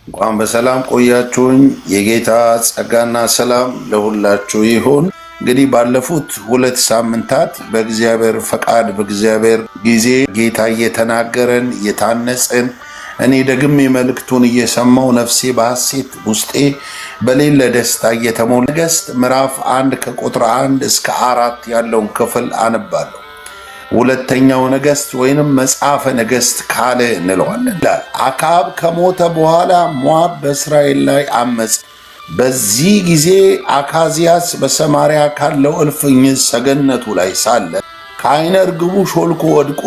እንኳን በሰላም ቆያችሁኝ። የጌታ ጸጋና ሰላም ለሁላችሁ ይሁን። እንግዲህ ባለፉት 2 ሳምንታት በእግዚአብሔር ፈቃድ በእግዚአብሔር ጊዜ ጌታ እየተናገረን እየታነጽን፣ እኔ ደግሜ መልእክቱን እየሰማው ነፍሴ በሐሴት ውስጤ በሌለ ደስታ እየተሞላ ነገሥት ምዕራፍ 1 ከቁጥር 1 እስከ 4 ያለውን ክፍል አነባለሁ። ሁለተኛው ነገሥት ወይንም መጽሐፈ ነገሥት ካልዕ እንለዋለን። አክዓብ ከሞተ በኋላ ሞዓብ በእስራኤል ላይ አመፀ። በዚህ ጊዜ አካዝያስ በሰማርያ ካለው እልፍኝ ሰገነቱ ላይ ሳለ ከዓይነ ርግቡ ሾልኮ ወድቆ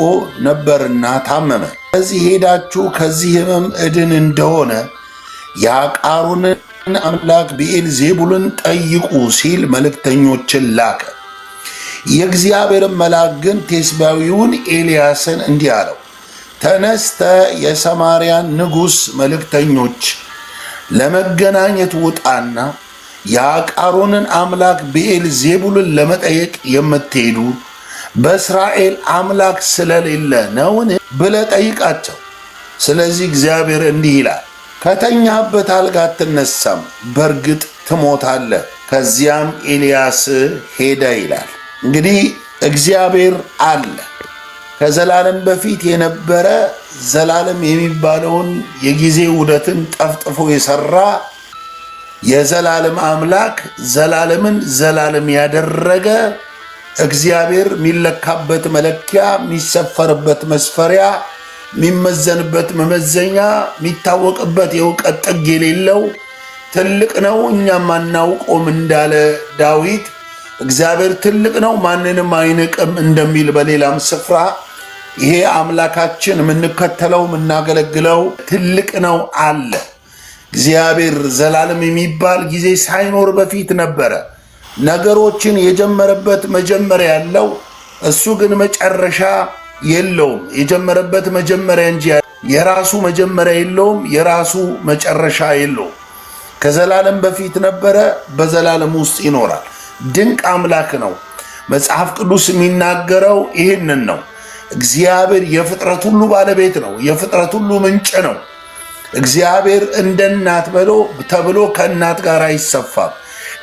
ነበርና ታመመ። ከዚህ ሄዳችሁ ከዚህ ሕመም እድን እንደሆነ የአቃሮንን አምላክ ብዔልዜቡልን ጠይቁ ሲል መልእክተኞችን ላከ። የእግዚአብሔር መልአክ ግን ቴስብያዊውን ኤልያስን እንዲህ አለው፣ ተነስተ የሰማርያን ንጉሥ መልእክተኞች ለመገናኘት ውጣና የአቃሮንን አምላክ ብዔልዜቡልን ለመጠየቅ የምትሄዱ በእስራኤል አምላክ ስለሌለ ነውን ብለህ ጠይቃቸው። ስለዚህ እግዚአብሔር እንዲህ ይላል፣ ከተኛህበት አልጋ አትነሳም፣ በእርግጥ ትሞታለህ። ከዚያም ኤልያስ ሄደ ይላል። እንግዲህ እግዚአብሔር አለ። ከዘላለም በፊት የነበረ ዘላለም የሚባለውን የጊዜ ውደትን ጠፍጥፎ የሰራ የዘላለም አምላክ ዘላለምን ዘላለም ያደረገ እግዚአብሔር የሚለካበት መለኪያ፣ የሚሰፈርበት መስፈሪያ፣ የሚመዘንበት መመዘኛ፣ የሚታወቅበት የእውቀት ጥግ የሌለው ትልቅ ነው፣ እኛም አናውቀውም እንዳለ ዳዊት እግዚአብሔር ትልቅ ነው ማንንም አይንቅም እንደሚል በሌላም ስፍራ ይሄ አምላካችን የምንከተለው የምናገለግለው ትልቅ ነው አለ። እግዚአብሔር ዘላለም የሚባል ጊዜ ሳይኖር በፊት ነበረ። ነገሮችን የጀመረበት መጀመሪያ ያለው እሱ ግን መጨረሻ የለውም። የጀመረበት መጀመሪያ እንጂ የራሱ መጀመሪያ የለውም፣ የራሱ መጨረሻ የለውም። ከዘላለም በፊት ነበረ፣ በዘላለም ውስጥ ይኖራል። ድንቅ አምላክ ነው። መጽሐፍ ቅዱስ የሚናገረው ይህንን ነው። እግዚአብሔር የፍጥረት ሁሉ ባለቤት ነው። የፍጥረት ሁሉ ምንጭ ነው። እግዚአብሔር እንደ እናት ተብሎ ከእናት ጋር አይሰፋም።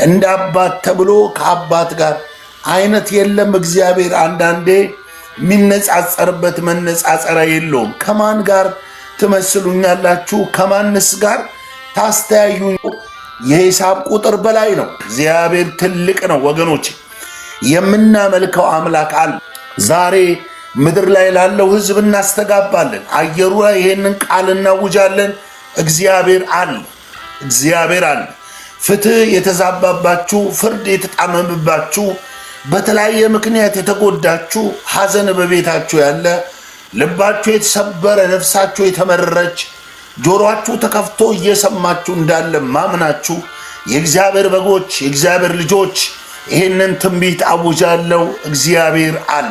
እንደ አባት ተብሎ ከአባት ጋር አይነት የለም። እግዚአብሔር አንዳንዴ የሚነጻጸርበት መነጻጸሪያ የለውም። ከማን ጋር ትመስሉኛላችሁ? ከማንስ ጋር ታስተያዩኝ? የሂሳብ ቁጥር በላይ ነው። እግዚአብሔር ትልቅ ነው ወገኖች። የምናመልከው አምላክ አለ። ዛሬ ምድር ላይ ላለው ሕዝብ እናስተጋባለን። አየሩ ላይ ይሄንን ቃል እናውጃለን። እግዚአብሔር አለ። እግዚአብሔር አለ። ፍትህ የተዛባባችሁ፣ ፍርድ የተጣመመባችሁ፣ በተለያየ ምክንያት የተጎዳችሁ፣ ሐዘን በቤታችሁ ያለ፣ ልባችሁ የተሰበረ፣ ነፍሳችሁ የተመረረች፣ ጆሮአችሁ ተከፍቶ እየሰማችሁ እንዳለ ማምናችሁ የእግዚአብሔር በጎች የእግዚአብሔር ልጆች ይህንን ትንቢት አውጃለሁ። እግዚአብሔር አለ።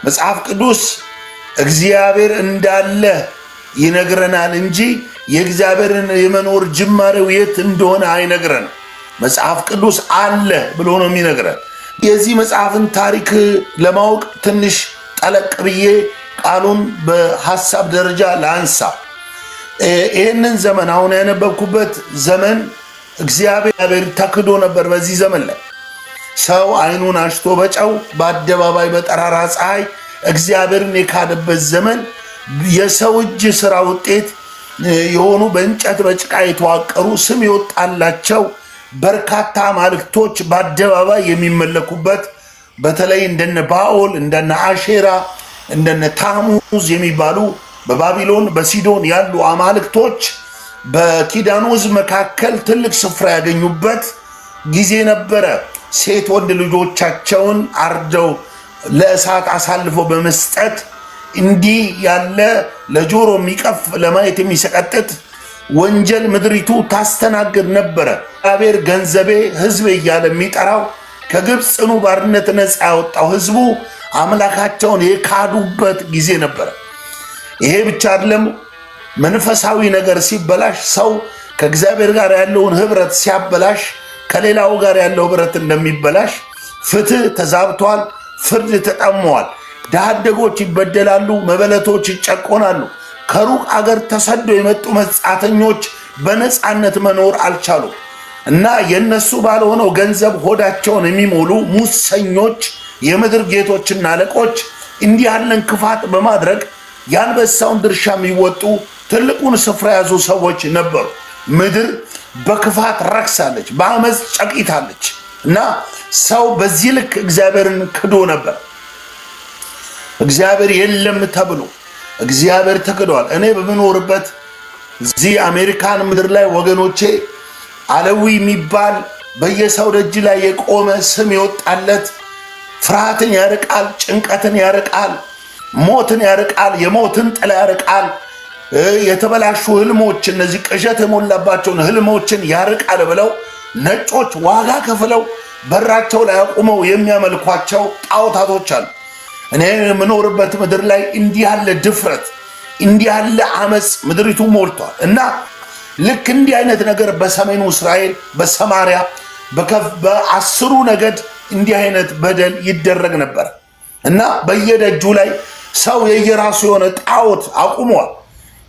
መጽሐፍ ቅዱስ እግዚአብሔር እንዳለ ይነግረናል እንጂ የእግዚአብሔርን የመኖር ጅማሬው የት እንደሆነ አይነግረንም። መጽሐፍ ቅዱስ አለ ብሎ ነው የሚነግረን። የዚህ መጽሐፍን ታሪክ ለማወቅ ትንሽ ጠለቅ ብዬ ቃሉን በሐሳብ ደረጃ ላንሳ። ይህንን ዘመን አሁን ያነበብኩበት ዘመን እግዚአብሔር ተክዶ ነበር። በዚህ ዘመን ላይ ሰው አይኑን አሽቶ በጨው በአደባባይ በጠራራ ፀሐይ እግዚአብሔርን የካደበት ዘመን፣ የሰው እጅ ስራ ውጤት የሆኑ በእንጨት በጭቃ የተዋቀሩ ስም የወጣላቸው በርካታ አማልክቶች በአደባባይ የሚመለኩበት፣ በተለይ እንደነ ባኦል እንደነ አሼራ እንደነ ታሙዝ የሚባሉ በባቢሎን በሲዶን ያሉ አማልክቶች በኪዳኑ ሕዝብ መካከል ትልቅ ስፍራ ያገኙበት ጊዜ ነበረ። ሴት ወንድ ልጆቻቸውን አርደው ለእሳት አሳልፈው በመስጠት እንዲህ ያለ ለጆሮ የሚቀፍ ለማየት የሚሰቀጥጥ ወንጀል ምድሪቱ ታስተናግድ ነበረ። እግዚአብሔር ገንዘቤ ሕዝቤ እያለ የሚጠራው ከግብፅ ጽኑ ባርነት ነፃ ያወጣው ሕዝቡ አምላካቸውን የካዱበት ጊዜ ነበረ። ይሄ ብቻ አይደለም። መንፈሳዊ ነገር ሲበላሽ፣ ሰው ከእግዚአብሔር ጋር ያለውን ህብረት ሲያበላሽ ከሌላው ጋር ያለው ህብረት እንደሚበላሽ ፍትህ ተዛብቷል፣ ፍርድ ተጠመዋል። ድሃ አደጎች ይበደላሉ፣ መበለቶች ይጨቆናሉ፣ ከሩቅ አገር ተሰደው የመጡ መጻተኞች በነፃነት መኖር አልቻሉም እና የነሱ ባልሆነው ገንዘብ ሆዳቸውን የሚሞሉ ሙሰኞች የምድር ጌቶችና አለቆች እንዲህ ያለን ክፋት በማድረግ የአንበሳውን ድርሻ የሚወጡ ትልቁን ስፍራ ያዙ ሰዎች ነበሩ። ምድር በክፋት ረክሳለች፣ በአመፅ ጨቂታለች እና ሰው በዚህ ልክ እግዚአብሔርን ክዶ ነበር። እግዚአብሔር የለም ተብሎ እግዚአብሔር ተክዷል። እኔ በምኖርበት እዚህ አሜሪካን ምድር ላይ ወገኖቼ አለዊ የሚባል በየሰው ደጅ ላይ የቆመ ስም የወጣለት ፍርሃትን ያርቃል፣ ጭንቀትን ያርቃል፣ ሞትን ያርቃል፣ የሞትን ጥላ ያርቃል፣ የተበላሹ ህልሞች እነዚህ ቅዠት የሞላባቸውን ህልሞችን ያርቃል ብለው ነጮች ዋጋ ከፍለው በራቸው ላይ አቁመው የሚያመልኳቸው ጣዖታቶች አሉ። እኔ የምኖርበት ምድር ላይ እንዲህ ያለ ድፍረት እንዲህ ያለ አመፅ ምድሪቱ ሞልቷል እና ልክ እንዲህ አይነት ነገር በሰሜኑ እስራኤል በሰማሪያ በአስሩ ነገድ እንዲህ አይነት በደል ይደረግ ነበር እና በየደጁ ላይ ሰው የየራሱ የሆነ ጣዖት አቁሟል።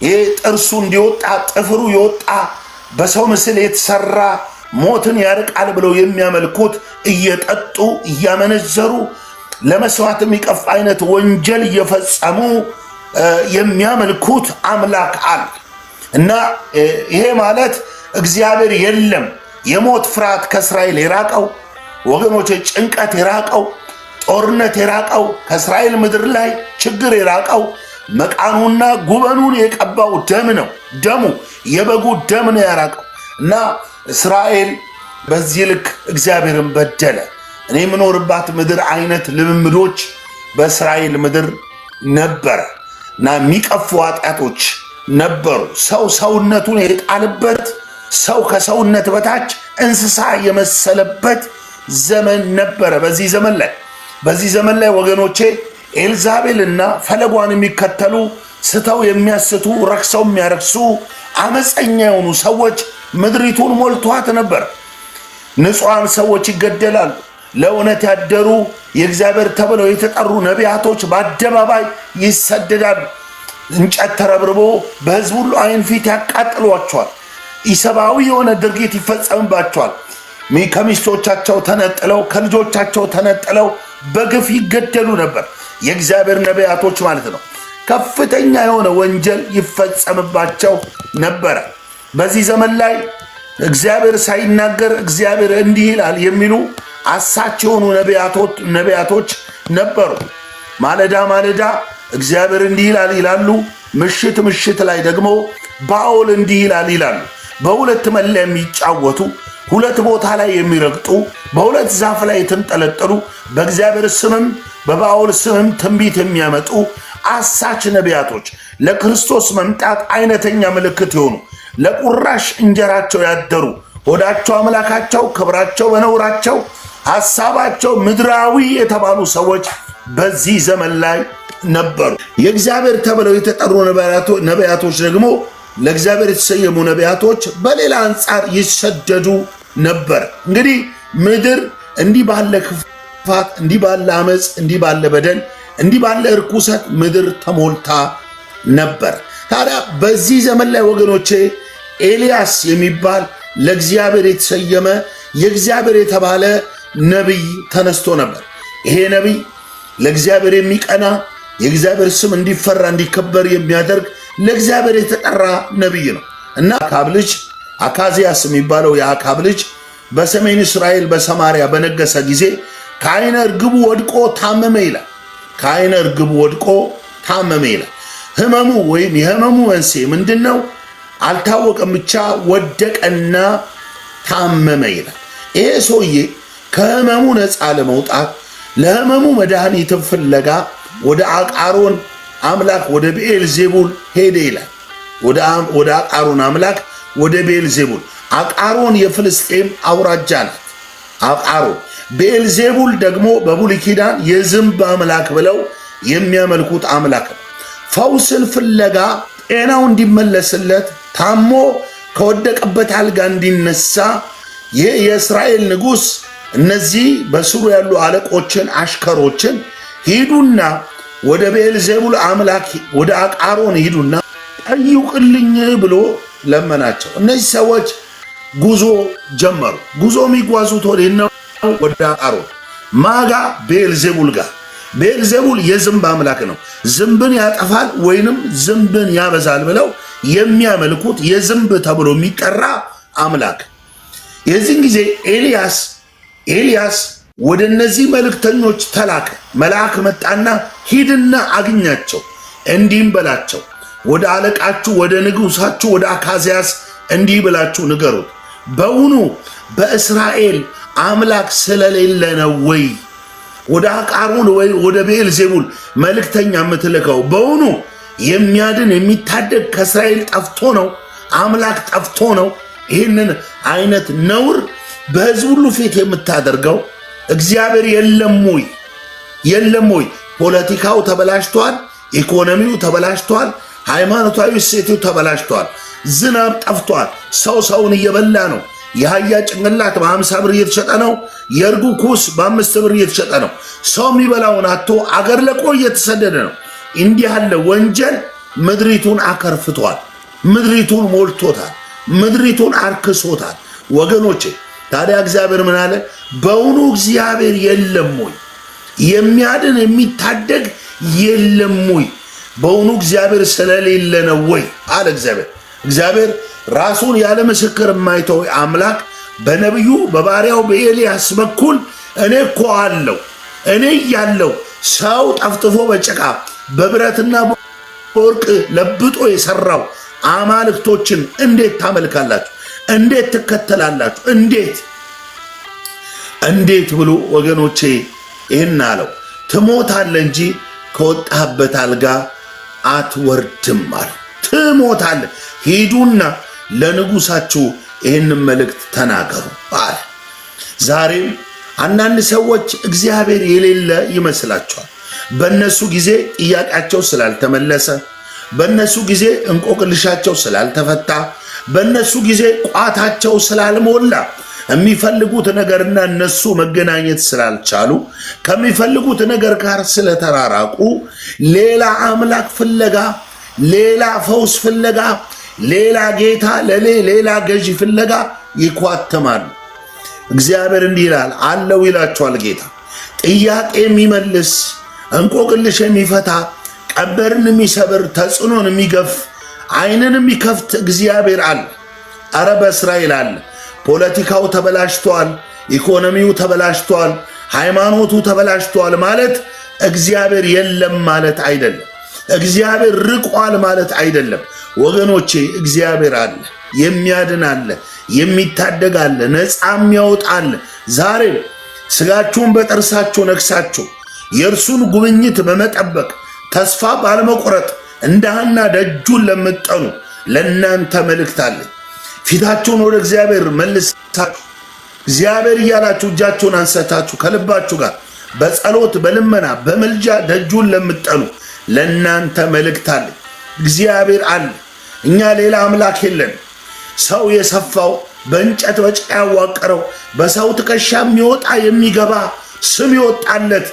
ይሄ ጥርሱ እንዲወጣ ጥፍሩ የወጣ በሰው ምስል የተሰራ ሞትን ያርቃል ብለው የሚያመልኩት እየጠጡ እያመነዘሩ ለመስዋዕት የሚቀፍ አይነት ወንጀል እየፈጸሙ የሚያመልኩት አምላክ አለ እና ይሄ ማለት እግዚአብሔር የለም። የሞት ፍርሃት ከእስራኤል የራቀው ወገኖች፣ ጭንቀት የራቀው ጦርነት የራቀው ከእስራኤል ምድር ላይ ችግር የራቀው መቃኑና ጉበኑን የቀባው ደም ነው። ደሙ የበጉ ደም ነው ያራቀው እና እስራኤል በዚህ ልክ እግዚአብሔርን በደለ። እኔ የምኖርባት ምድር አይነት ልምምዶች በእስራኤል ምድር ነበረ እና የሚቀፉ ኃጢአቶች ነበሩ። ሰው ሰውነቱን የጣልበት፣ ሰው ከሰውነት በታች እንስሳ የመሰለበት ዘመን ነበረ። በዚህ ዘመን ላይ ወገኖቼ ኤልዛቤልና ፈለጓን የሚከተሉ ስተው የሚያስቱ ረክሰው የሚያረክሱ አመፀኛ የሆኑ ሰዎች ምድሪቱን ሞልቷት ነበር። ንጹሐን ሰዎች ይገደላሉ። ለእውነት ያደሩ የእግዚአብሔር ተብለው የተጠሩ ነቢያቶች በአደባባይ ይሰደዳሉ። እንጨት ተረብርቦ በሕዝብ ሁሉ ዓይን ፊት ያቃጥሏቸዋል። ኢሰብአዊ የሆነ ድርጊት ይፈጸምባቸዋል። ከሚስቶቻቸው ተነጥለው ከልጆቻቸው ተነጥለው በግፍ ይገደሉ ነበር። የእግዚአብሔር ነቢያቶች ማለት ነው። ከፍተኛ የሆነ ወንጀል ይፈጸምባቸው ነበረ። በዚህ ዘመን ላይ እግዚአብሔር ሳይናገር እግዚአብሔር እንዲህ ይላል የሚሉ አሳች የሆኑ ነቢያቶች ነበሩ። ማለዳ ማለዳ እግዚአብሔር እንዲህ ይላል ይላሉ። ምሽት ምሽት ላይ ደግሞ ባኦል እንዲህ ይላል ይላሉ። በሁለት መለያ የሚጫወቱ፣ ሁለት ቦታ ላይ የሚረግጡ፣ በሁለት ዛፍ ላይ የተንጠለጠሉ፣ በእግዚአብሔር ስምም በባኦል ስምም ትንቢት የሚያመጡ አሳች ነቢያቶች ለክርስቶስ መምጣት አይነተኛ ምልክት የሆኑ ለቁራሽ እንጀራቸው ያደሩ ሆዳቸው አምላካቸው ክብራቸው በነውራቸው ሐሳባቸው ምድራዊ የተባሉ ሰዎች በዚህ ዘመን ላይ ነበሩ። የእግዚአብሔር ተብለው የተጠሩ ነቢያቶች ደግሞ ለእግዚአብሔር የተሰየሙ ነቢያቶች በሌላ አንጻር ይሰደዱ ነበር። እንግዲህ ምድር እንዲህ ባለ ክፋት፣ እንዲህ ባለ አመፅ፣ እንዲህ ባለ በደል፣ እንዲህ ባለ እርኩሰት ምድር ተሞልታ ነበር። ታዲያ በዚህ ዘመን ላይ ወገኖቼ ኤልያስ የሚባል ለእግዚአብሔር የተሰየመ የእግዚአብሔር የተባለ ነቢይ ተነስቶ ነበር። ይሄ ነቢይ ለእግዚአብሔር የሚቀና የእግዚአብሔር ስም እንዲፈራ እንዲከበር የሚያደርግ ለእግዚአብሔር የተጠራ ነቢይ ነው እና አካብ ልጅ አካዝያስ የሚባለው የአካብ ልጅ በሰሜን እስራኤል በሰማርያ በነገሰ ጊዜ ከዓይነ ርግቡ ወድቆ ታመመ ይላል። ከዓይነ ርግቡ ወድቆ ታመመ ይላል። ህመሙ ወይም የህመሙ መንስኤ ምንድን ነው አልታወቀም፣ ብቻ ወደቀና ታመመ ይላል። ይሄ ሰውዬ ከህመሙ ነፃ ለመውጣት ለህመሙ መድኃኒትን ፍለጋ ወደ አቃሮን አምላክ ወደ ብኤልዜቡል ሄደ ይላል። ወደ አቃሮን አምላክ ወደ ብኤልዜቡል። አቃሮን የፍልስጤም አውራጃ ናት። አቃሮን ብኤልዜቡል ደግሞ በብሉይ ኪዳን የዝንብ አምላክ ብለው የሚያመልኩት አምላክ ነው። ፈውስን ፍለጋ ጤናው እንዲመለስለት ታሞ ከወደቀበት አልጋ እንዲነሳ ይህ የእስራኤል ንጉሥ እነዚህ በስሩ ያሉ አለቆችን አሽከሮችን ሂዱና ወደ ብኤልዜቡል አምላክ ወደ አቃሮን ሂዱና ጠይቁልኝ ብሎ ለመናቸው። እነዚህ ሰዎች ጉዞ ጀመሩ። ጉዞ የሚጓዙት ወዴት ነው? ወደ አቃሮን ማጋ ቤልዜቡል ጋር። ቤልዜቡል የዝንብ አምላክ ነው። ዝንብን ያጠፋል ወይንም ዝንብን ያበዛል ብለው የሚያመልኩት የዝንብ ተብሎ የሚጠራ አምላክ። የዚህን ጊዜ ኤልያስ ወደ እነዚህ መልእክተኞች ተላከ። መልአክ መጣና ሂድና አግኛቸው፣ እንዲህም በላቸው ወደ አለቃችሁ ወደ ንጉሳችሁ ወደ አካዝያስ እንዲህ ብላችሁ ንገሩት፣ በውኑ በእስራኤል አምላክ ስለሌለ ነው ወይ ወደ አቃሮን ወይ ወደ ቤልዜቡል መልእክተኛ የምትልከው? በውኑ የሚያድን የሚታደግ ከእስራኤል ጠፍቶ ነው? አምላክ ጠፍቶ ነው? ይህንን አይነት ነውር በሕዝብ ሁሉ ፊት የምታደርገው እግዚአብሔር የለም ወይ? የለም ወይ? ፖለቲካው ተበላሽቷል፣ ኢኮኖሚው ተበላሽቷል፣ ሃይማኖታዊ እሴቱ ተበላሽቷል፣ ዝናብ ጠፍቷል፣ ሰው ሰውን እየበላ ነው። የአህያ ጭንቅላት በ50 ብር እየተሸጠ ነው። የእርጉ ኩስ በ5 ብር እየተሸጠ ነው። ሰው የሚበላውን አጥቶ አገር ለቆ እየተሰደደ ነው። እንዲህ ያለ ወንጀል ምድሪቱን አከርፍቷል፣ ምድሪቱን ሞልቶታል፣ ምድሪቱን አርክሶታል። ወገኖቼ ታዲያ እግዚአብሔር ምን አለ? በውኑ እግዚአብሔር የለም ወይ? የሚያድን የሚታደግ የለም ወይ? በውኑ እግዚአብሔር ስለሌለ ነው ወይ አለ እግዚአብሔር ራሱን ያለ ምስክር የማይተው አምላክ በነቢዩ በባሪያው በኤልያስ በኩል እኔ እኮ አለው፣ እኔ ያለው ሰው ጠፍጥፎ በጭቃ በብረትና በወርቅ ለብጦ የሰራው አማልክቶችን እንዴት ታመልካላችሁ? እንዴት ትከተላላችሁ? እንዴት ብሎ ወገኖቼ ይህን አለው። ትሞታለህ እንጂ ከወጣህበት አልጋ አትወርድም አለ። ትሞታለህ፣ ሂዱና ለንጉሳችሁ ይህንን መልእክት ተናገሩ አለ። ዛሬም አንዳንድ ሰዎች እግዚአብሔር የሌለ ይመስላቸዋል። በእነሱ ጊዜ ጥያቄያቸው ስላልተመለሰ፣ በእነሱ ጊዜ እንቆቅልሻቸው ስላልተፈታ፣ በእነሱ ጊዜ ቋታቸው ስላልሞላ፣ የሚፈልጉት ነገርና እነሱ መገናኘት ስላልቻሉ፣ ከሚፈልጉት ነገር ጋር ስለተራራቁ ሌላ አምላክ ፍለጋ፣ ሌላ ፈውስ ፍለጋ፣ ሌላ ጌታ ሌላ ገዢ ፍለጋ ይኳተማሉ። እግዚአብሔር እንዲህ ይላል አለው ይላቸዋል ጌታ። ጥያቄ የሚመልስ እንቆቅልሽ የሚፈታ ቀንበርን የሚሰብር ተጽዕኖን የሚገፍ ዓይንን የሚከፍት እግዚአብሔር አለ። አረ በእስራኤል አለ። ፖለቲካው ተበላሽቷል፣ ኢኮኖሚው ተበላሽቷል፣ ሃይማኖቱ ተበላሽቷል ማለት እግዚአብሔር የለም ማለት አይደለም። እግዚአብሔር ርቋል ማለት አይደለም። ወገኖቼ እግዚአብሔር አለ፣ የሚያድን አለ፣ የሚታደግ አለ፣ ነፃ የሚያወጣ አለ። ዛሬ ስጋችሁን በጥርሳችሁ ነክሳችሁ የእርሱን ጉብኝት በመጠበቅ ተስፋ ባለመቁረጥ እንደ ሐና ደጁን ለምትጠኑ ለእናንተ መልእክት አለ። ፊታችሁን ወደ እግዚአብሔር መልሳችሁ እግዚአብሔር እያላችሁ እጃችሁን አንሰታችሁ ከልባችሁ ጋር በጸሎት በልመና በመልጃ ደጁን ለምትጠኑ ለእናንተ መልእክት አለ። እግዚአብሔር አለ። እኛ ሌላ አምላክ የለን። ሰው የሰፋው በእንጨት በጭቃ ያዋቀረው በሰው ትከሻ የሚወጣ የሚገባ ስም ይወጣለት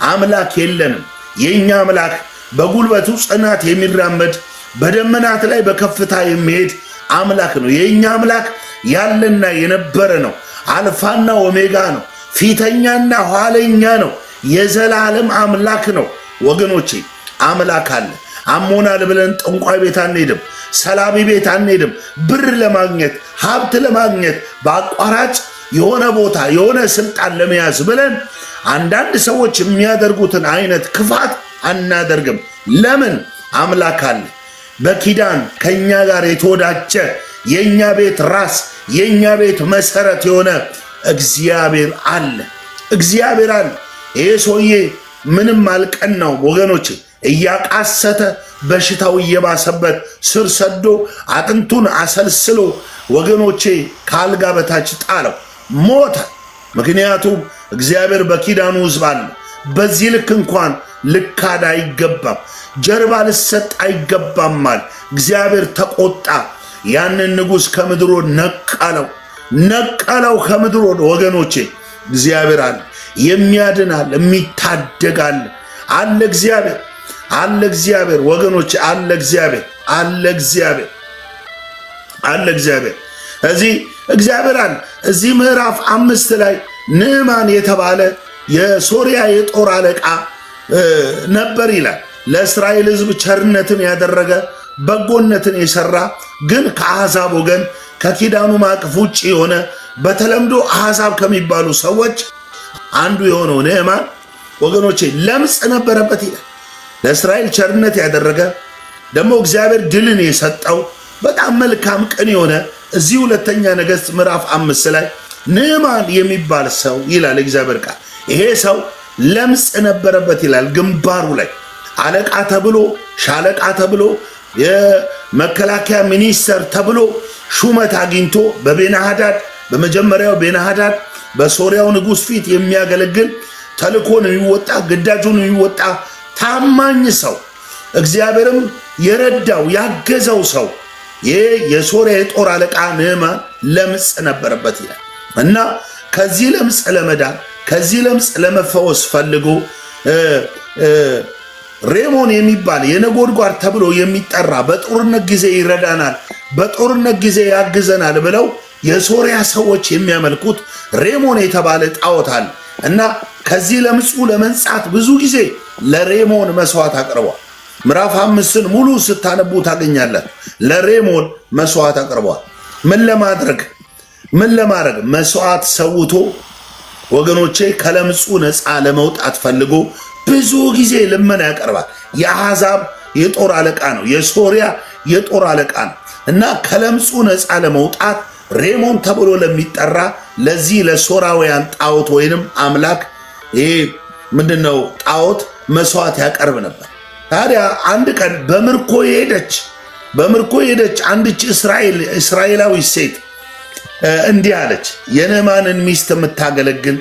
አምላክ የለንም። የእኛ አምላክ በጉልበቱ ጽናት የሚራመድ በደመናት ላይ በከፍታ የሚሄድ አምላክ ነው። የእኛ አምላክ ያለና የነበረ ነው። አልፋና ኦሜጋ ነው። ፊተኛና ኋለኛ ነው። የዘላለም አምላክ ነው። ወገኖቼ አምላክ አለ። አሞናል ብለን ጠንቋይ ቤት አንሄድም፣ ሰላቢ ቤት አንሄድም። ብር ለማግኘት ሀብት ለማግኘት በአቋራጭ የሆነ ቦታ የሆነ ስልጣን ለመያዝ ብለን አንዳንድ ሰዎች የሚያደርጉትን አይነት ክፋት አናደርግም። ለምን? አምላክ አለ። በኪዳን ከኛ ጋር የተወዳጀ የኛ ቤት ራስ የኛ ቤት መሰረት የሆነ እግዚአብሔር አለ። እግዚአብሔር አለ። ይሄ ሰውዬ ምንም አልቀናው ወገኖች። እያቃሰተ በሽታው እየባሰበት ስር ሰዶ አጥንቱን አሰልስሎ ወገኖቼ ካልጋ በታች ጣለው፣ ሞተ። ምክንያቱም እግዚአብሔር በኪዳኑ ሕዝብ አለ። በዚህ ልክ እንኳን ልካድ አይገባም፣ ጀርባ ልሰጥ አይገባማል። እግዚአብሔር ተቆጣ። ያንን ንጉሥ ከምድሮ ነቀለው ከምድሮ። ወገኖቼ እግዚአብሔር አለ፣ የሚያድናል፣ የሚታደጋል አለ። እግዚአብሔር አለ። እግዚአብሔር ወገኖቼ አለ። እግዚአብሔር አለ እግዚአብሔር አለ እግዚአብሔር እዚህ እግዚአብሔር አለ። እዚህ ምዕራፍ 5 ላይ ንዕማን የተባለ የሶርያ የጦር አለቃ ነበር ይላል። ለእስራኤል ሕዝብ ቸርነትን ያደረገ በጎነትን የሰራ ግን ከአሕዛብ ወገን ከኪዳኑ ማዕቀፍ ውጭ የሆነ በተለምዶ አሕዛብ ከሚባሉ ሰዎች አንዱ የሆነው ንዕማን ወገኖቼ ለምጽ ነበረበት ይላል። ለእስራኤል ቸርነት ያደረገ ደግሞ እግዚአብሔር ድልን የሰጠው በጣም መልካም ቅን የሆነ እዚህ ሁለተኛ ነገሥት ምዕራፍ 5 ላይ ንዕማን የሚባል ሰው ይላል እግዚአብሔር ቃል። ይሄ ሰው ለምጽ ነበረበት ይላል። ግንባሩ ላይ አለቃ ተብሎ ሻለቃ ተብሎ የመከላከያ ሚኒስተር ተብሎ ሹመት አግኝቶ በቤናሃዳድ በመጀመሪያው ቤናሃዳድ በሶርያው ንጉሥ ፊት የሚያገለግል ተልኮን የሚወጣ ግዳጁን የሚወጣ ታማኝ ሰው እግዚአብሔርም የረዳው ያገዘው ሰው ይህ የሶርያ የጦር አለቃ ንዕማን ለምጽ ነበረበት ይላል እና ከዚህ ለምጽ ለመዳን ከዚህ ለምጽ ለመፈወስ ፈልጎ ሬሞን የሚባል የነጎድጓድ ተብሎ የሚጠራ በጦርነት ጊዜ ይረዳናል፣ በጦርነት ጊዜ ያግዘናል ብለው የሶርያ ሰዎች የሚያመልኩት ሬሞን የተባለ ጣዖት አለ እና ከዚህ ለምጹ ለመንጻት ብዙ ጊዜ ለሬሞን መስዋዕት አቅርቧል። ምዕራፍ 5ን ሙሉ ስታነቡ ታገኛለን። ለሬሞን መስዋዕት አቅርቧል። ምን ለማድረግ መስዋዕት ሰውቶ ወገኖቼ ከለምጹ ነፃ ለመውጣት ፈልጎ ብዙ ጊዜ ልመና ያቀርባል። የአሕዛብ የጦር አለቃ ነው፣ የሶርያ የጦር አለቃ ነው እና ከለምጹ ነፃ ለመውጣት ሬሞን ተብሎ ለሚጠራ ለዚህ ለሶራውያን ጣዖት ወይንም አምላክ ይሄ ምንድነው ጣዖት መስዋዕት ያቀርብ ነበር። ታዲያ አንድ ቀን በምርኮ ሄደች አንድች እስራኤላዊ ሴት እንዲህ አለች። የንዕማንን ሚስት የምታገለግል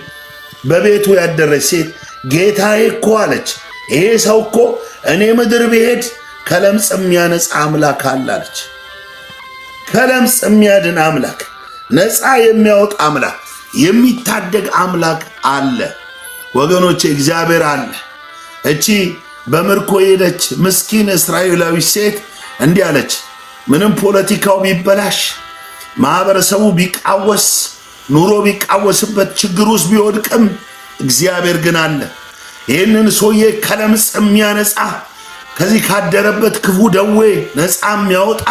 በቤቱ ያደረች ሴት ጌታዬ እኮ አለች፣ ይሄ ሰው እኮ እኔ ምድር ብሄድ ከለምጽ የሚያነጻ አምላክ አለ አለች። ከለምጽ የሚያድን አምላክ፣ ነፃ የሚያወጣ አምላክ፣ የሚታደግ አምላክ አለ ወገኖቼ፣ እግዚአብሔር አለ። እቺ በምርኮ ሄደች ምስኪን እስራኤላዊ ሴት እንዲህ አለች፣ ምንም ፖለቲካው ቢበላሽ፣ ማህበረሰቡ ቢቃወስ፣ ኑሮ ቢቃወስበት፣ ችግር ውስጥ ቢወድቅም እግዚአብሔር ግን አለ። ይህንን ሰውዬ ከለምጽ የሚያነጻ ከዚህ ካደረበት ክፉ ደዌ ነፃ የሚያወጣ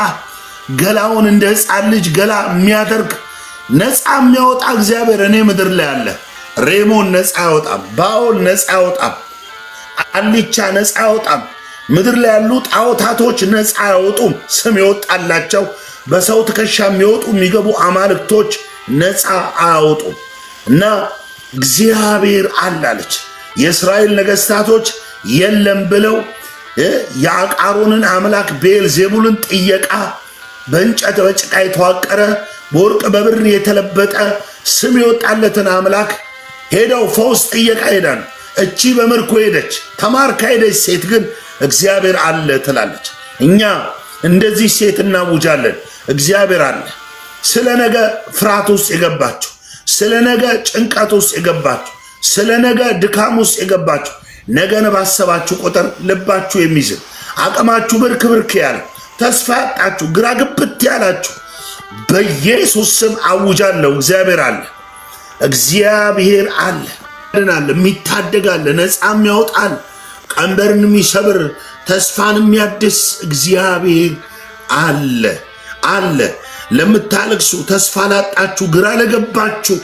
ገላውን እንደ ሕፃን ልጅ ገላ የሚያደርግ ነፃ የሚያወጣ እግዚአብሔር እኔ ምድር ላይ አለ። ሬሞን ነፃ ያወጣም፣ ባኦል ነፃ ያወጣም፣ አልቻ ነፃ ያወጣም። ምድር ላይ ያሉ ጣዖታቶች ነፃ ያወጡም። ስም ይወጣላቸው በሰው ትከሻ የሚወጡ የሚገቡ አማልክቶች ነፃ አያወጡም እና እግዚአብሔር አላለች። የእስራኤል ነገስታቶች የለም ብለው የአቃሮንን አምላክ ቤልዜቡልን ጥየቃ በእንጨት በጭቃ የተዋቀረ በወርቅ በብር የተለበጠ ስም የወጣለትን አምላክ ሄደው ፈውስ ጥየቃ ሄዳል። እቺ በምርኮ ሄደች ተማርካ ሄደች ሴት ግን እግዚአብሔር አለ ትላለች። እኛ እንደዚህ ሴት እናውጃለን። እግዚአብሔር አለ። ስለ ነገ ፍርሃት ውስጥ የገባችሁ፣ ስለ ነገ ጭንቀት ውስጥ የገባችሁ፣ ስለ ነገ ድካም ውስጥ የገባችሁ፣ ነገን ባሰባችሁ ቁጥር ልባችሁ የሚዝል አቅማችሁ ብርክ ብርክ ያለ ተስፋ ያጣችሁ ግራ ግብት ያላችሁ በኢየሱስ ስም አውጃለሁ። እግዚአብሔር አለ። እግዚአብሔር አለ። የሚታደጋል፣ ነፃ የሚያወጣል፣ ቀንበርን የሚሰብር ተስፋን የሚያድስ እግዚአብሔር አለ አለ። ለምታለቅሱ፣ ተስፋ ላጣችሁ፣ ግራ ለገባችሁ፣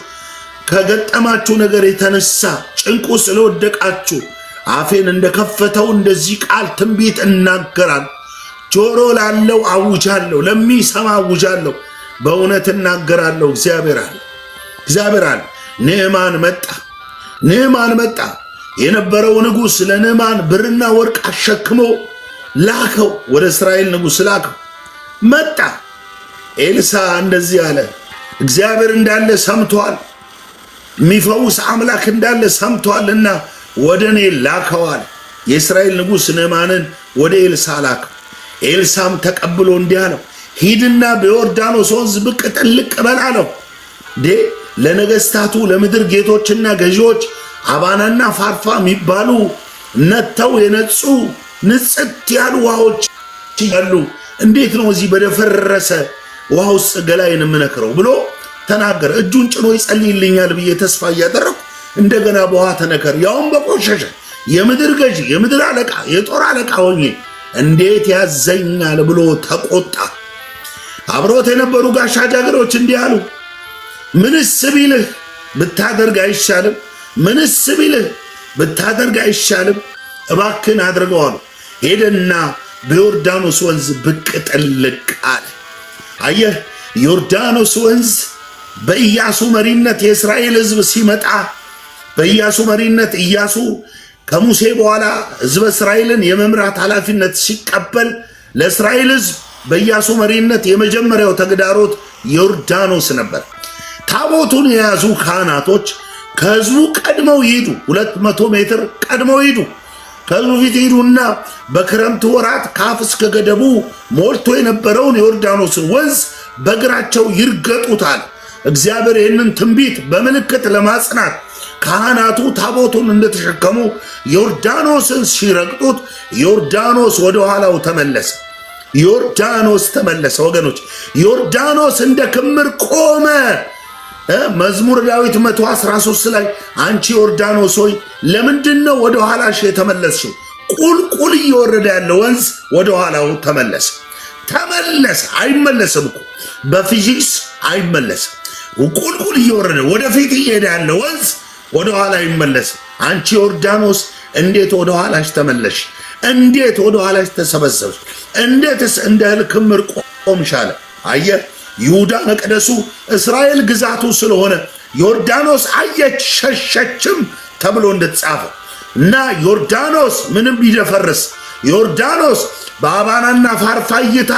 ከገጠማችሁ ነገር የተነሳ ጭንቁ ስለወደቃችሁ አፌን እንደከፈተው እንደዚህ ቃል ትንቢት እናገራለሁ። ጆሮ ላለው አውጃለሁ፣ ለሚሰማ አውጃለሁ። በእውነት እናገራለሁ። እግዚአብሔር አለ። እግዚአብሔር አለ። ንዕማን መጣ። የነበረው ንጉሥ ለንዕማን ብርና ወርቅ አሸክሞ ላከው። ወደ እስራኤል ንጉሥ ላከው። መጣ። ኤልሳ እንደዚህ አለ፣ እግዚአብሔር እንዳለ ሰምቷል፣ የሚፈውስ አምላክ እንዳለ ሰምቷልና ወደ እኔ ላከዋል። የእስራኤል ንጉሥ ንዕማንን ወደ ኤልሳ ላከው። ኤልሳም ተቀብሎ እንዲህ አለው፣ ሂድና በዮርዳኖስ ወንዝ ብቅ ጥልቅ በል አለው። ለነገስታቱ ለምድር ጌቶችና ገዢዎች አባናና ፋርፋ የሚባሉ ነተው የነጹ ንጽት ያሉ ውሃዎች ያሉ እንዴት ነው እዚህ በደፈረሰ ውሃ ውስጥ ገላዬን የምነክረው ብሎ ተናገረ። እጁን ጭኖ ይጸልይልኛል ብዬ ተስፋ እያደረኩ እንደገና በውሃ ተነከር፣ ያውም በቆሸሸ የምድር ገዢ የምድር አለቃ የጦር አለቃ ሆኜ እንዴት ያዘኛል ብሎ ተቆጣ። አብሮት የነበሩ ጋሻ ጃግሬዎች እንዲህ አሉ፣ ምንስ ቢልህ ብታደርግ አይሻልም? ምንስ ቢልህ ብታደርግ አይሻልም? እባክን አድርገው አሉ። ሄደና በዮርዳኖስ ወንዝ ብቅ ጥልቅ አለ። አየህ፣ ዮርዳኖስ ወንዝ በኢያሱ መሪነት የእስራኤል ሕዝብ ሲመጣ በኢያሱ መሪነት ኢያሱ ከሙሴ በኋላ ሕዝበ እስራኤልን የመምራት ኃላፊነት ሲቀበል ለእስራኤል ሕዝብ በኢያሱ መሪነት የመጀመሪያው ተግዳሮት ዮርዳኖስ ነበር። ታቦቱን የያዙ ካህናቶች ከሕዝቡ ቀድመው ይሄዱ፣ 200 ሜትር ቀድመው ይሄዱ። ከሕዝቡ ፊት ይሄዱና በክረምት ወራት ከአፍ እስከ ገደቡ ሞልቶ የነበረውን ዮርዳኖስን ወንዝ በእግራቸው ይርገጡታል። እግዚአብሔር ይህንን ትንቢት በምልክት ለማጽናት ካህናቱ ታቦቱን እንደተሸከሙ ዮርዳኖስን ሲረግጡት ዮርዳኖስ ወደ ኋላው ተመለሰ። ዮርዳኖስ ተመለሰ። ወገኖች ዮርዳኖስ እንደ ክምር ቆመ። መዝሙር ዳዊት 113 ላይ አንቺ ዮርዳኖስ ሆይ ለምንድን ነው ወደ ኋላሽ የተመለስሽው? ቁልቁል እየወረደ ያለ ወንዝ ወደ ኋላው ተመለሰ። ተመለሰ። አይመለስም እኮ በፊዚክስ አይመለስም። ቁልቁል እየወረደ ወደፊት እየሄደ ያለ ወንዝ ወደ ኋላ አይመለስም። አንቺ ዮርዳኖስ እንዴት ወደ ኋላሽ ተመለሽ? እንዴት ወደ ኋላሽ ተሰበሰብሽ? እንዴትስ እንደ እህል ክምር ቆምሽ አለ። አየህ፣ ይሁዳ መቅደሱ፣ እስራኤል ግዛቱ ስለሆነ ዮርዳኖስ አየች ሸሸችም ተብሎ እንደተጻፈ እና ዮርዳኖስ ምንም ቢደፈርስ ዮርዳኖስ በአባናና ፋርፋ እይታ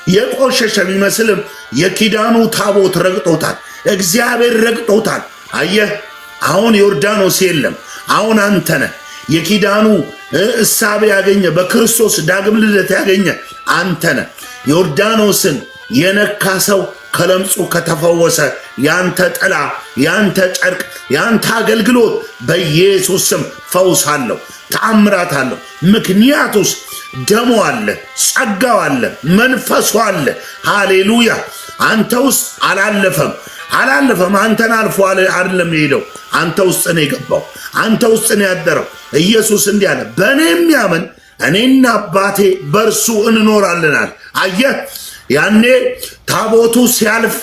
የቆሸሸ ቢመስልም የኪዳኑ ታቦት ረግጦታል። እግዚአብሔር ረግጦታል። አየህ፣ አሁን ዮርዳኖስ የለም። አሁን አንተ ነህ የኪዳኑ እሳቤ ያገኘ በክርስቶስ ዳግም ልደት ያገኘ አንተ ነህ። ዮርዳኖስን የነካ ሰው ከለምጹ ከተፈወሰ ያንተ ጥላ፣ ያንተ ጨርቅ፣ ያንተ አገልግሎት በኢየሱስ ስም ፈውስ አለው፣ ተአምራት አለው። ምክንያቱስ ደሙ አለ፣ ጸጋው አለ፣ መንፈሱ አለ። ሃሌሉያ! አንተ ውስጥ አላለፈም። አንተን አልፎ አይደለም የሄደው፣ አንተ ውስጥ ነው የገባው፣ አንተ ውስጥ ነው ያደረው። ኢየሱስ እንዲህ አለ፣ በእኔ የሚያምን እኔና አባቴ በእርሱ እንኖራለናል። አየህ፣ ያኔ ታቦቱ ሲያልፍ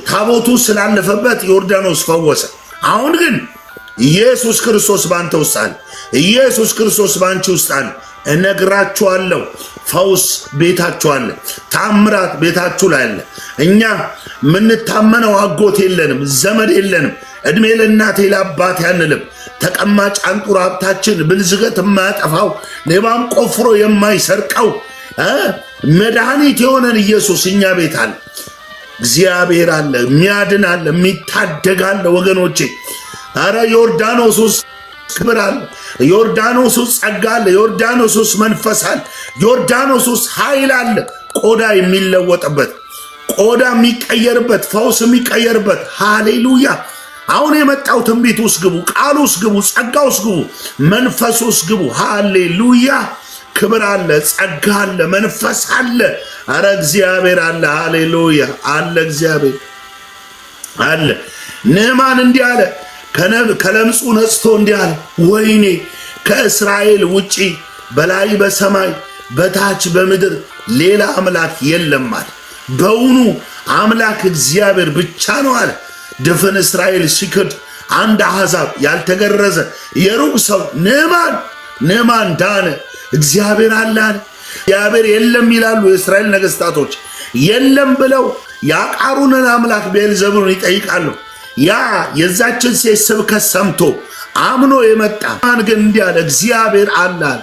ታቦቱ ስላለፈበት ዮርዳኖስ ፈወሰ። አሁን ግን ኢየሱስ ክርስቶስ ባንተ ውስጥ አለ። ኢየሱስ ክርስቶስ ባንቺ ውስጥ አለ። እነግራችኋለሁ፣ ፈውስ ቤታችሁ አለ፣ ታምራት ቤታችሁ ላይ አለ። እኛ የምንታመነው አጎት የለንም፣ ዘመድ የለንም። እድሜ ለእናቴ ለአባቴ አንልም። ተቀማጭ አንጡር ሀብታችን ብልዝገት የማያጠፋው ሌባም ቆፍሮ የማይሰርቀው መድኃኒት የሆነን ኢየሱስ እኛ ቤት አለ። እግዚአብሔር አለ፣ የሚያድን አለ፣ የሚታደግ አለ። ወገኖቼ አረ ዮርዳኖስ ውስጥ ክብር አለ፣ ዮርዳኖስ ውስጥ ጸጋ አለ፣ ዮርዳኖስ ውስጥ መንፈስ አለ፣ ዮርዳኖስ ውስጥ ኃይል አለ። ቆዳ የሚለወጥበት፣ ቆዳ የሚቀየርበት፣ ፈውስ የሚቀየርበት። ሃሌሉያ! አሁን የመጣው ትንቢት ውስጥ ግቡ፣ ቃል ውስጥ ግቡ፣ ጸጋ ውስጥ ግቡ፣ መንፈስ ውስጥ ግቡ። ሃሌሉያ! ክብር አለ፣ ጸጋ አለ፣ መንፈስ አለ። አረ እግዚአብሔር አለ። ሃሌሉያ! አለ፣ እግዚአብሔር አለ። ንዕማን እንዲህ አለ፣ ከለምጹ ነጽቶ እንዲህ አለ፣ ወይኔ ከእስራኤል ውጪ በላይ በሰማይ በታች በምድር ሌላ አምላክ የለም አለ። በውኑ አምላክ እግዚአብሔር ብቻ ነው አለ። ድፍን እስራኤል ሲክድ አንድ አሕዛብ ያልተገረዘ የሩቅ ሰው ንዕማን ዳነ። እግዚአብሔር አለ አለ። እግዚአብሔር የለም ይላሉ የእስራኤል ነገሥታቶች። የለም ብለው የአቃሩንን አምላክ ብዔልዜቡልን ይጠይቃሉ። ያ የዛችን ሴት ስብከት ሰምቶ አምኖ የመጣ ማን ግን እንዲህ አለ፣ እግዚአብሔር አለ አለ።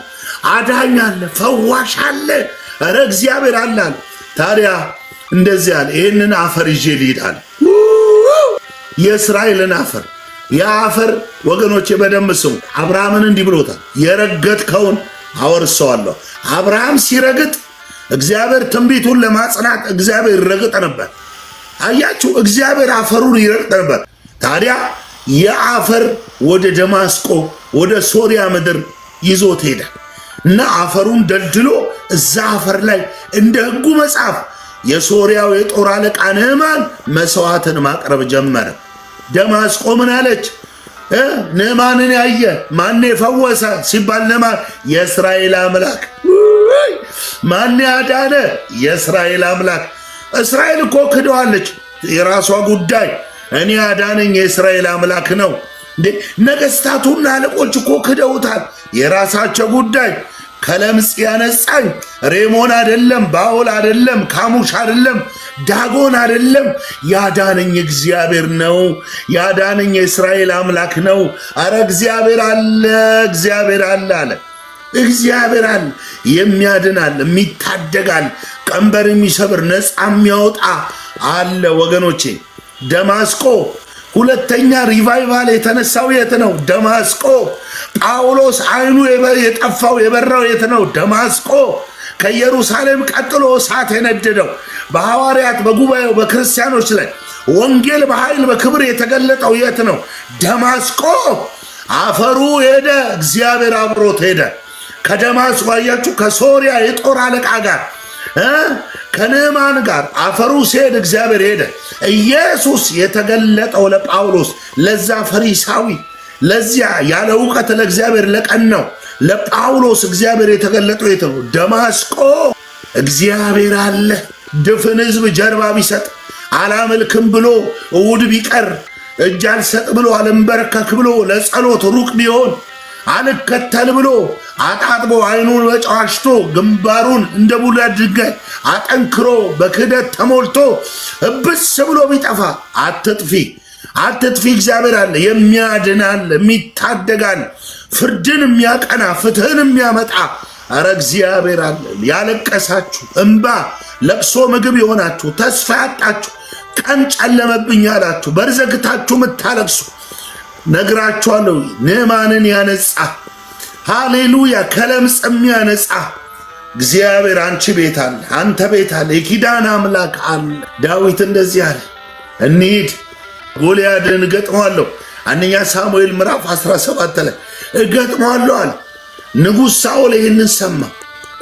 አዳኝ አለ፣ ፈዋሽ አለ። ኧረ እግዚአብሔር አለ አለ። ታዲያ እንደዚህ አለ፣ ይህንን አፈር ይዤ ልሂድ አለ። የእስራኤልን አፈር፣ የአፈር ወገኖቼ በደንብ ስሙ። አብርሃምን እንዲህ ብሎታል፣ የረገጥከውን አወርሰዋለሁ። አብርሃም ሲረግጥ እግዚአብሔር ትንቢቱን ለማጽናት እግዚአብሔር ይረግጥ ነበር። አያችሁ፣ እግዚአብሔር አፈሩን ይረግጥ ነበር። ታዲያ የአፈር ወደ ደማስቆ ወደ ሶሪያ ምድር ይዞት ሄደ እና አፈሩን ደልድሎ እዛ አፈር ላይ እንደ ሕጉ መጽሐፍ የሶርያው የጦር አለቃ ንዕማን መስዋዕትን ማቅረብ ጀመረ። ደማስቆ ምን አለች? ንዕማንን ያየ ማን የፈወሰ ሲባል ንዕማን የእስራኤል አምላክ። ማን ያዳነ? የእስራኤል አምላክ። እስራኤል እኮ ክደዋለች፣ የራሷ ጉዳይ። እኔ ያዳነኝ የእስራኤል አምላክ ነው። ነገስታቱና አለቆች እኮ ክደውታል፣ የራሳቸው ጉዳይ። ከለምጽ ያነጻኝ ሬሞን አይደለም፣ ባኦል አይደለም፣ ካሙሽ አይደለም፣ ዳጎን አይደለም፣ ያዳነኝ እግዚአብሔር ነው። ያዳነኝ የእስራኤል አምላክ ነው። አረ እግዚአብሔር አለ፣ እግዚአብሔር አለ አለ። እግዚአብሔር አለ፣ የሚያድናል፣ የሚታደጋል፣ ቀንበር የሚሰብር ነፃ የሚያወጣ አለ። ወገኖቼ ደማስቆ ሁለተኛ ሪቫይቫል የተነሳው የት ነው? ደማስቆ። ጳውሎስ አይኑ የጠፋው የበራው የት ነው? ደማስቆ። ከኢየሩሳሌም ቀጥሎ እሳት የነደደው በሐዋርያት በጉባኤው በክርስቲያኖች ላይ ወንጌል በኃይል በክብር የተገለጠው የት ነው? ደማስቆ። አፈሩ ሄደ፣ እግዚአብሔር አብሮት ሄደ። ከደማስቆ አያችሁ፣ ከሶርያ የጦር አለቃ ጋር ከንዕማን ጋር አፈሩ ሲሄድ እግዚአብሔር ሄደ። ኢየሱስ የተገለጠው ለጳውሎስ ለዛ ፈሪሳዊ ለዚያ ያለ እውቀት ለእግዚአብሔር ለቀናው ለጳውሎስ እግዚአብሔር የተገለጠው የት ነው? ደማስቆ። እግዚአብሔር አለ። ድፍን ሕዝብ ጀርባ ቢሰጥ አላመልክም ብሎ እውድ ቢቀር እጅ አልሰጥ ብሎ አልንበረከክ ብሎ ለጸሎት ሩቅ ቢሆን አልከተል ብሎ አጣጥቦ አይኑን በጨዋሽቶ ግንባሩን እንደ ቡላ ድንጋይ አጠንክሮ በክህደት ተሞልቶ እብስ ብሎ ቢጠፋ አትጥፊ አትጥፊ። እግዚአብሔር አለ፣ የሚያድናል፣ የሚታደጋል፣ ፍርድን የሚያቀና ፍትህን የሚያመጣ። አረ እግዚአብሔር አለ። ያለቀሳችሁ እንባ ለቅሶ ምግብ የሆናችሁ ተስፋ ያጣችሁ ቀን ጨለመብኝ ያላችሁ በርዘግታችሁ ምታለቅሱ ነግራችኋለሁ። ንዕማንን ያነጻ ሃሌሉያ፣ ከለምጽ የሚያነጻ እግዚአብሔር አንቺ ቤት አለ፣ አንተ ቤት አለ፣ የኪዳን አምላክ አለ። ዳዊት እንደዚህ አለ፣ እንሂድ ጎልያድን እገጥመዋለሁ። አንደኛ ሳሙኤል ምዕራፍ 17 ላይ እገጥመዋለሁ አለ። ንጉሥ ሳኦል ይህንን ሰማ።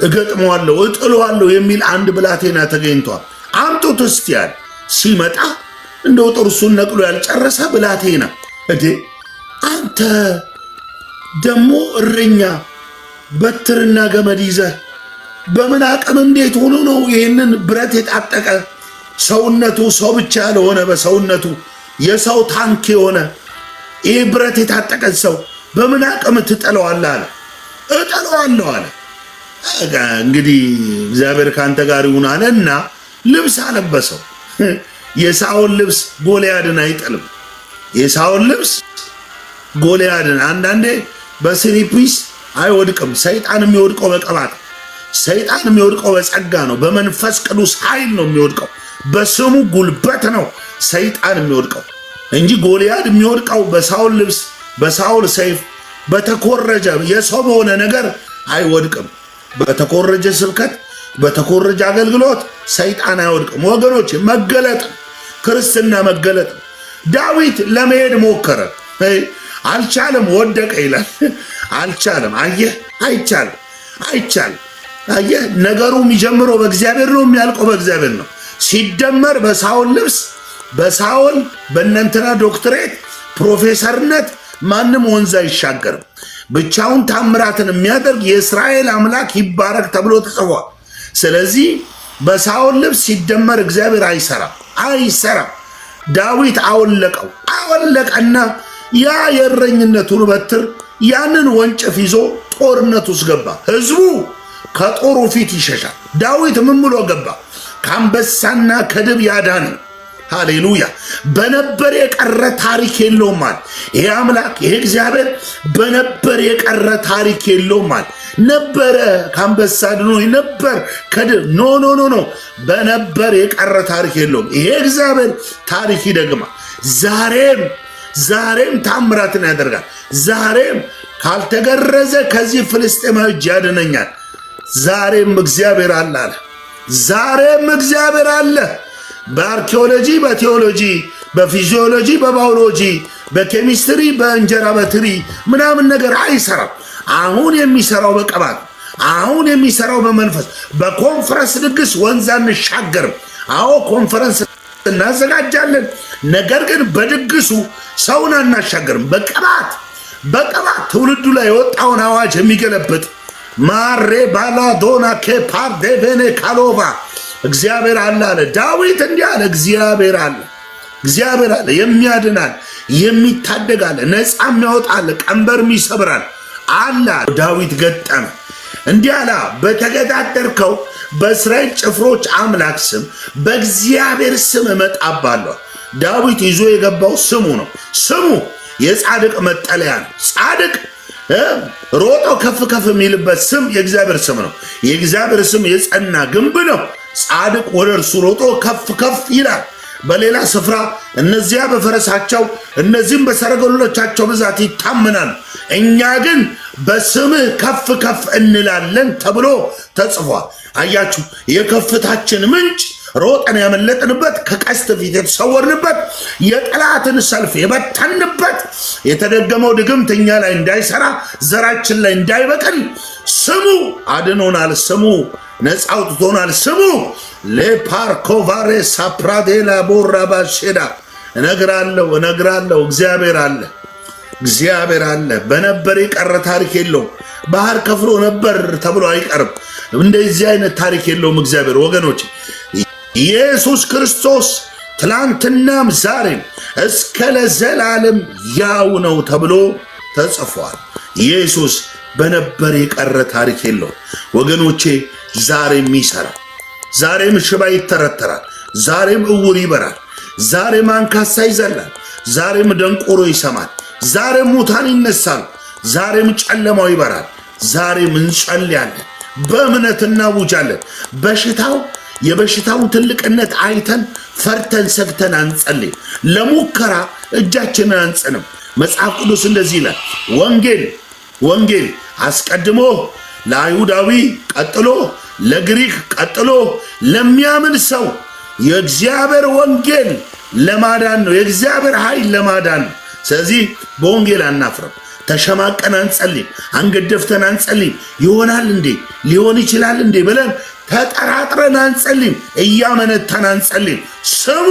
እገጥመዋለሁ እጥለዋለሁ የሚል አንድ ብላቴና ተገኝቷል፣ አምጡት እስቲ አለ። ሲመጣ እንደው ጥርሱን ነቅሎ ያልጨረሰ ብላቴና እዴ አንተ ደሞ እረኛ በትርና ገመድ ይዘህ በምን አቅም እንዴት ሆኖ ነው ይህንን ብረት የጣጠቀ ሰውነቱ ሰው ብቻ ያልሆነ በሰውነቱ የሰው ታንክ የሆነ ይህ ብረት የታጠቀን ሰው በምን አቅም ትጠለዋለህ አለ። እጠለዋለሁ አለ። እንግዲህ እግዚአብሔር ካንተ ጋር ይሁን አለና ልብስ አለበሰው። የሳኦል ልብስ ጎልያድን አይጥልም። የሳኦል ልብስ ጎልያድን አንዳንዴ በስሪፒስ አይወድቅም። ሰይጣን የሚወድቀው በቅባት፣ ሰይጣን የሚወድቀው በጸጋ ነው። በመንፈስ ቅዱስ ኃይል ነው የሚወድቀው። በስሙ ጉልበት ነው ሰይጣን የሚወድቀው እንጂ ጎልያድ የሚወድቀው በሳኦል ልብስ፣ በሳኦል ሰይፍ፣ በተኮረጀ የሰው በሆነ ነገር አይወድቅም። በተኮረጀ ስብከት፣ በተኮረጀ አገልግሎት ሰይጣን አይወድቅም። ወገኖች መገለጥ ክርስትና መገለጥ። ዳዊት ለመሄድ ሞከረ፣ አልቻለም፣ ወደቀ ይላል። አልቻለም። አየህ፣ አይቻልም፣ አይቻልም። አየህ፣ ነገሩ የሚጀምረው በእግዚአብሔር ነው፣ የሚያልቀው በእግዚአብሔር ነው። ሲደመር በሳኦል ልብስ፣ በሳኦል በእነንትና ዶክትሬት ፕሮፌሰርነት ማንም ወንዝ አይሻገርም። ብቻውን ታምራትን የሚያደርግ የእስራኤል አምላክ ይባረክ ተብሎ ተጽፏል። ስለዚህ በሳኦል ልብስ ሲደመር እግዚአብሔር አይሰራም፣ አይሰራም። ዳዊት አወለቀው፣ አወለቀና ያ የእረኝነቱን በትር ያንን ወንጭፍ ይዞ ጦርነት ውስጥ ገባ። ህዝቡ ከጦሩ ፊት ይሸሻል። ዳዊት ምን ብሎ ገባ? ከአንበሳና ከድብ ያዳነ ሃሌሉያ። በነበር የቀረ ታሪክ የለውም አለ። ይሄ አምላክ ይሄ እግዚአብሔር በነበር የቀረ ታሪክ የለውም አለ። ነበረ ከአንበሳ ድኖኝ ነበር ከድብ ኖ ኖ ኖ ኖ፣ በነበር የቀረ ታሪክ የለውም። ይሄ እግዚአብሔር ታሪክ ይደግማል። ዛሬም ታምራትን ያደርጋል። ዛሬም ካልተገረዘ ከዚህ ፍልስጤማዊ እጅ ያድነኛል። ዛሬም እግዚአብሔር አለ አለ። ዛሬም እግዚአብሔር አለ። በአርኪኦሎጂ፣ በቴዎሎጂ፣ በፊዚዮሎጂ፣ በባዮሎጂ፣ በኬሚስትሪ፣ በእንጀራ በትሪ ምናምን ነገር አይሰራም። አሁን የሚሰራው በቅባት፣ አሁን የሚሰራው በመንፈስ በኮንፈረንስ ድግስ ወንዝ አንሻገርም። አዎ ኮንፈረንስ እናዘጋጃለን፣ ነገር ግን በድግሱ ሰውን አናሻገርም። በቅባት ትውልዱ ላይ የወጣውን አዋጅ የሚገለብጥ ማሬ ባላዶና ከፓርዴቬኔ ካሎቫ እግዚአብሔር አለ አለ ዳዊት እንዲህ አለ። እግዚአብሔር አለ የሚያድናል፣ የሚታደጋል፣ ነፃ የሚያወጣል፣ ቀንበርም ይሰብራል አለ። ዳዊት ገጠመ እንዲህ አለ፣ በተገዳደርከው በእስራኤል ጭፍሮች አምላክ ስም በእግዚአብሔር ስም እመጣባለሁ። ዳዊት ይዞ የገባው ስሙ ነው። ስሙ የጻድቅ መጠለያ ነው። ጻድቅ ሮጦ ከፍ የሚልበት ስም የእግዚአብሔር ስም ነው። የእግዚአብሔር ስም የጸና ግንብ ነው። ጻድቅ ወደ እርሱ ሮጦ ከፍ ይላል። በሌላ ስፍራ እነዚያ በፈረሳቸው እነዚህም በሰረገሎቻቸው ብዛት ይታመናሉ፣ እኛ ግን በስምህ ከፍ እንላለን ተብሎ ተጽፏል። አያችሁ፣ የከፍታችን ምንጭ ሮጠን ያመለጥንበት፣ ከቀስት ፊት የተሰወርንበት፣ የጠላትን ሰልፍ የበተንበት፣ የተደገመው ድግምት እኛ ላይ እንዳይሰራ ዘራችን ላይ እንዳይበቅል ስሙ አድኖናል። ስሙ ነፃ አውጥቶናል። ስሙ ለፓርኮቫሬ ሳፕራዴላ ቦራባሼዳ እነግራለሁ። እግዚአብሔር አለ። በነበር የቀረ ታሪክ የለውም። ባህር ከፍሎ ነበር ተብሎ አይቀርም። እንደዚህ አይነት ታሪክ የለውም እግዚአብሔር። ወገኖች ኢየሱስ ክርስቶስ ትላንትናም ዛሬም እስከ ለዘላለም ያው ነው ተብሎ ተጽፏል። ኢየሱስ በነበር የቀረ ታሪክ የለውም ወገኖቼ። ዛሬም ይሰራል። ዛሬም ሽባ ይተረተራል። ዛሬም እውር ይበራል። ዛሬም አንካሳ ይዘላል። ዛሬም ደንቆሮ ይሰማል። ዛሬም ሙታን ይነሳሉ። ዛሬም ጨለማው ይበራል። ዛሬም እንጸልያለን፣ በእምነት እናውጃለን። የበሽታውን ትልቅነት አይተን ፈርተን ሰግተን አንጸልይ። ለሙከራ እጃችንን አንጽንም። መጽሐፍ ቅዱስ እንደዚህ ይላል፣ ወንጌል አስቀድሞ ለአይሁዳዊ ቀጥሎ ለግሪክ ቀጥሎ ለሚያምን ሰው የእግዚአብሔር ወንጌል ለማዳን ነው። የእግዚአብሔር ኃይል ለማዳን ነው። ስለዚህ በወንጌል አናፍረም። ተሸማቀን አንጸልይም። አንገት ደፍተን አንጸልይም። ይሆናል እንዴ ሊሆን ይችላል እንዴ ብለን ተጠራጥረን አንጸልይም። እያመነታን አንጸልይም። ስሙ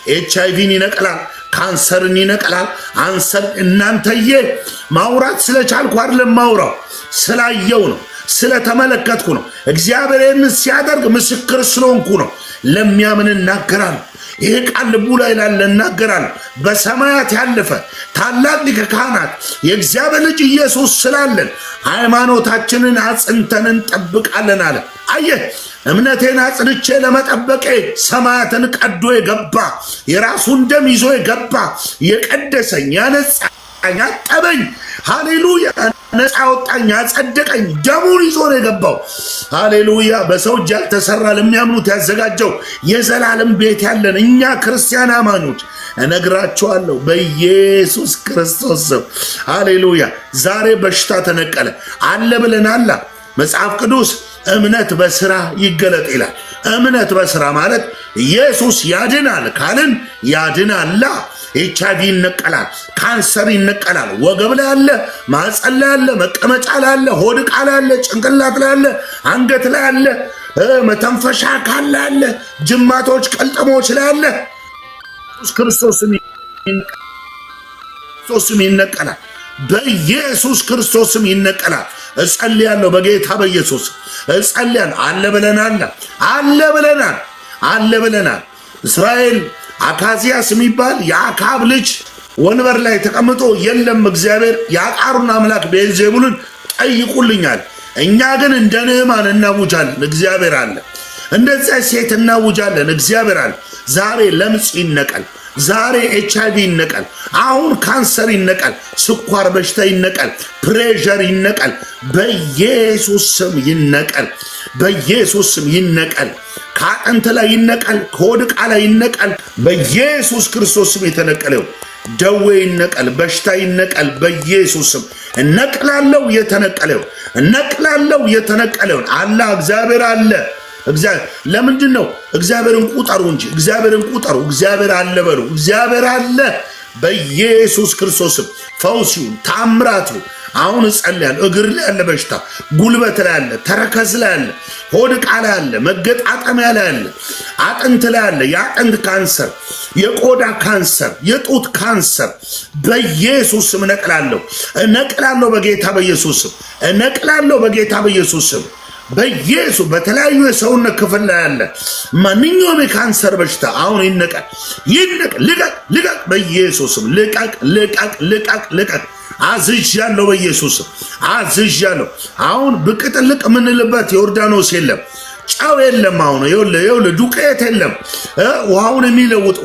ኤችአይቪን ይነቅላል፣ ካንሰርን ይነቅላል። እናንተዬ ማውራት ስለቻልኩ አይደለም ማውራው፣ ስላየው ነው፣ ስለተመለከትኩ ነው። እግዚአብሔርን ሲያደርግ ምስክር ስለሆንኩ ነው። ለሚያምን እናገራለሁ። ይሄ ቃል ልቡ ላይ ላለ እናገራለሁ። በሰማያት ያለፈ ታላቅ ሊቀ ካህናት የእግዚአብሔር ልጅ ኢየሱስ ስላለን ሃይማኖታችንን አጽንተን እንጠብቃለን አለ። አየህ፣ እምነቴን አጽንቼ ለመጠበቄ ሰማያትን ቀዶ የገባ የራሱን ደም ይዞ የገባ የቀደሰኝ ያነጻኝ ያጠበኝ፣ ሃሌሉያ፣ ነፃ ያወጣኝ ያጸደቀኝ ደሙን ይዞ ነው የገባው። ሃሌሉያ። በሰው እጅ ያልተሰራ ለሚያምኑት ያዘጋጀው የዘላለም ቤት ያለን እኛ ክርስቲያን አማኞች እነግራችኋለሁ በኢየሱስ ክርስቶስ ስም ሃሌሉያ። ዛሬ በሽታ ተነቀለ አለ ብለናል። መጽሐፍ ቅዱስ እምነት በስራ ይገለጥ ይላል። እምነት በስራ ማለት ኢየሱስ ያድናል ካልን ያድናላ። ኤችአይቪ ይነቀላል፣ ካንሰር ይነቀላል። ወገብ ላይ አለ፣ ማህፀን ላይ አለ፣ መቀመጫ ላይ አለ፣ ሆድ ዕቃ ላይ አለ፣ ጭንቅላት ላይ አለ፣ አንገት ላይ አለ፣ መተንፈሻ አካል ላይ አለ፣ ጅማቶች ቀልጥሞች ላይ አለ። ክርስቶስም ይነቀላል፣ በኢየሱስ ክርስቶስም ይነቀላል። እጸልያለሁ፣ በጌታ በኢየሱስ እጸልያለሁ። አለ ብለናል። እስራኤል አካዚያስ የሚባል የአካብ ልጅ ወንበር ላይ ተቀምጦ የለም እግዚአብሔር የአቃሩን አምላክ ቤልዜቡልን ጠይቁልኛል። እኛ ግን እንደ ንዕማን እናውጃለን፣ እግዚአብሔር አለ። እንደዚያ ሴት እናውጃለን፣ እግዚአብሔር አለ። ዛሬ ለምጽ ይነቀል፣ ዛሬ ኤችአይቪ ይነቀል፣ አሁን ካንሰር ይነቀል፣ ስኳር በሽታ ይነቀል፣ ፕሬሸር ይነቀል፣ በኢየሱስ ስም ይነቀል፣ በኢየሱስ ስም ይነቀል። ከአጥንት ላይ ይነቀል፣ ከሆድ ዕቃ ላይ ይነቀል፣ በኢየሱስ ክርስቶስ ስም የተነቀለው ደዌ ይነቀል፣ በሽታ ይነቀል፣ በኢየሱስ ስም እነቅላለሁ። የተነቀለውን አለ እግዚአብሔር አለ። ለምንድን ነው? እግዚአብሔርን ቁጠሩ እንጂ እግዚአብሔርን ቁጠሩ። እግዚአብሔር አለ በሉ። እግዚአብሔር አለ። በኢየሱስ ክርስቶስ ፈውስ ይሁን፣ ታምራት ይሁን። አሁን እጸልያለሁ። እግር ላይ ያለ በሽታ፣ ጉልበት ላይ ያለ፣ ተረከዝ ላይ ያለ፣ ሆድ ዕቃ ላይ ያለ፣ መገጣጠሚያ ላይ ያለ፣ አጥንት ላይ ያለ የአጥንት ካንሰር፣ የቆዳ ካንሰር፣ የጡት ካንሰር በኢየሱስ ስም እነቅላለሁ። እነቅላለሁ በጌታ በኢየሱስ ስም። እነቅላለሁ በጌታ በኢየሱስ ስም። በኢየሱስ በተለያዩ የሰውነት ክፍል ላይ ያለ ማንኛውም የካንሰር በሽታ አሁን ይነቀል፣ ይነቀል። ልቀቅ፣ ልቀቅ በኢየሱስም። ልቀቅ፣ ልቀቅ፣ ልቀቅ፣ ልቀቅ። አዝዣለሁ በኢየሱስም አዝዣለሁ። አሁን ብቅ ጥልቅ የምንልበት ዮርዳኖስ የለም፣ ጨው የለም። አሁን ይኸውልህ ዱቄት የለም። ውሃውን የሚለውጥ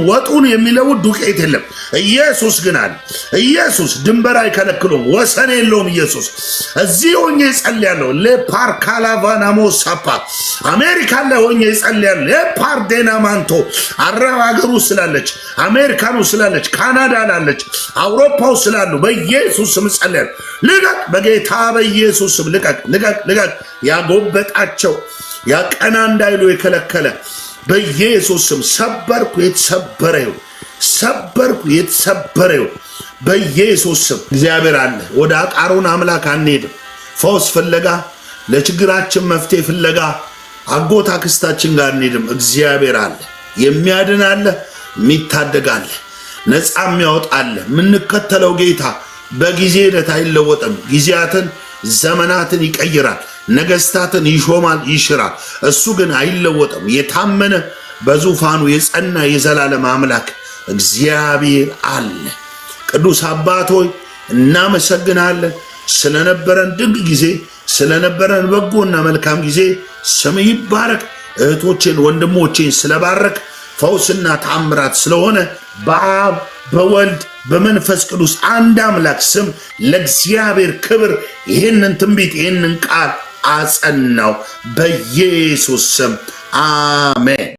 ወጡን የሚለውጥ ዱቄት የለም። ኢየሱስ ግን አለ። ኢየሱስ ድንበር አይከለክሉም፣ ወሰን የለውም። ኢየሱስ እዚህ ሆኜ እጸልያለሁ። ለፓርካላቫናሞ ሳፓ አሜሪካ ላይ ሆኜ እጸልያለሁ። ለፓርዴና ማንቶ አረብ ሀገሩ ስላለች፣ አሜሪካኑ ስላለች፣ ካናዳ ላለች፣ አውሮፓው ስላሉ በኢየሱስ ስም እጸልያለሁ። ልቀቅ በጌታ በኢየሱስ ስም። ልቀቅ፣ ልቀቅ፣ ልቀቅ። ያጎበጣቸው ያቀና እንዳይሉ የከለከለ በኢየሱስ ስም ሰበርኩ። የተሰበረ ይሁን፣ ሰበርኩ። የተሰበረ ይሁን በኢየሱስ ስም። እግዚአብሔር አለ። ወደ አቃሮን አምላክ አንሄድም። ፈውስ ፍለጋ፣ ለችግራችን መፍትሄ ፍለጋ አጎት አክስታችን ጋር አንሄድም። እግዚአብሔር አለ። የሚያድን አለ፣ የሚታደግ አለ፣ ነፃ የሚያወጣ አለ። የምንከተለው ጌታ በጊዜ ሂደት አይለወጥም። ጊዜያትን ዘመናትን ይቀይራል። ነገስታትን ይሾማል፣ ይሽራል። እሱ ግን አይለወጥም። የታመነ በዙፋኑ የጸና የዘላለም አምላክ እግዚአብሔር አለ። ቅዱስ አባት ሆይ እናመሰግናለን ስለነበረን ድንቅ ጊዜ፣ ስለነበረን በጎና መልካም ጊዜ። ስም ይባረክ። እህቶችን ወንድሞችን ስለባረክ ፈውስና ታምራት ስለሆነ በአብ በወልድ በመንፈስ ቅዱስ አንድ አምላክ ስም ለእግዚአብሔር ክብር ይህንን ትንቢት ይህንን ቃል አጸናው በኢየሱስ ስም አሜን።